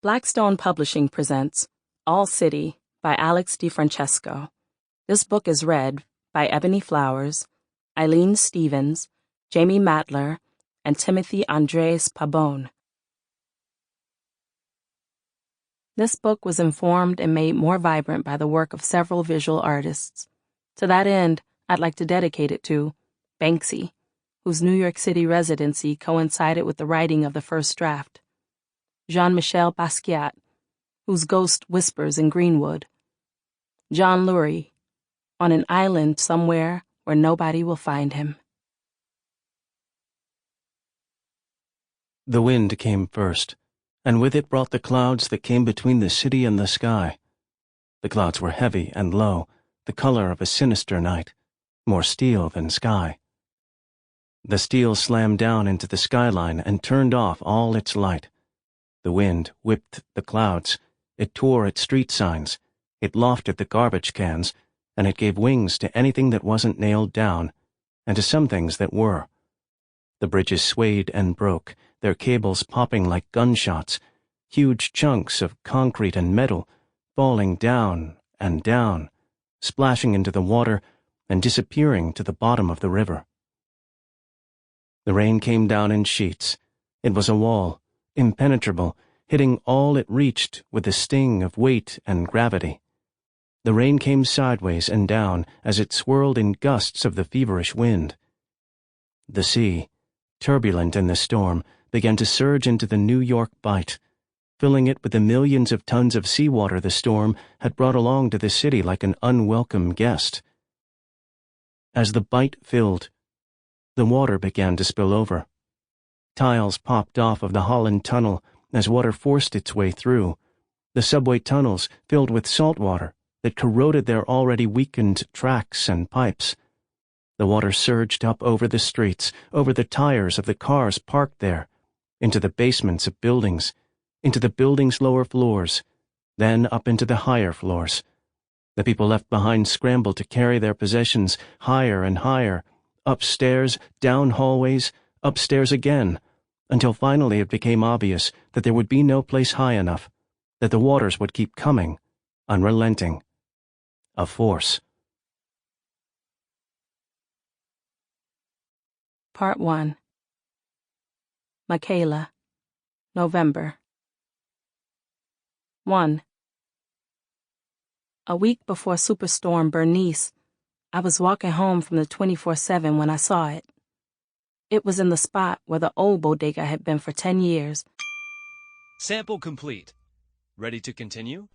Blackstone Publishing presents All City by Difrancesco. This book is read by Eboni Flowers, Eileen Stevens, Jayme Mattler, and Timothy Andrés Pabon. This book was informed and made more vibrant by the work of several visual artists. To that end, I'd like to dedicate it to Banksy, whose New York City residency coincided with the writing of the first draft; Jean-Michel Basquiat, whose ghost whispers in Greenwood; John Lurie, on an island somewhere where nobody will find him. The wind came first, and with it brought the clouds that came between the city and the sky. The clouds were heavy and low, the color of a sinister night, more steel than sky. The steel slammed down into the skyline and turned off all its light. The wind whipped the clouds, it tore at street signs, it lofted the garbage cans, and it gave wings to anything that wasn't nailed down, and to some things that were. The bridges swayed and broke, their cables popping like gunshots, huge chunks of concrete and metal falling down and down, splashing into the water and disappearing to the bottom of the river. The rain came down in sheets. It was a wall, impenetrable, hitting all it reached with the sting of weight and gravity. The rain came sideways and down as it swirled in gusts of the feverish wind. The sea, turbulent in the storm, began to surge into the New York Bight, filling it with the millions of tons of seawater the storm had brought along to the city like an unwelcome guest. As the Bight filled, the water began to spill over. Tiles popped off of the Holland Tunnel as water forced its way through, the subway tunnels filled with salt water that corroded their already weakened tracks and pipes. The water surged up over the streets, over the tires of the cars parked there, into the basements of buildings, into the buildings' lower floors, then up into the higher floors. The people left behind scrambled to carry their possessions higher and higher, upstairs, down hallways, upstairs again, until finally it became obvious that there would be no place high enough, that the waters would keep coming, unrelenting. A force. Part 1. Makayla, November. 1. A week before Superstorm Bernice, I was walking home from the 24/7 when I saw it. It was in the spot where the old bodega had been for 10 years. Sample complete. Ready to continue?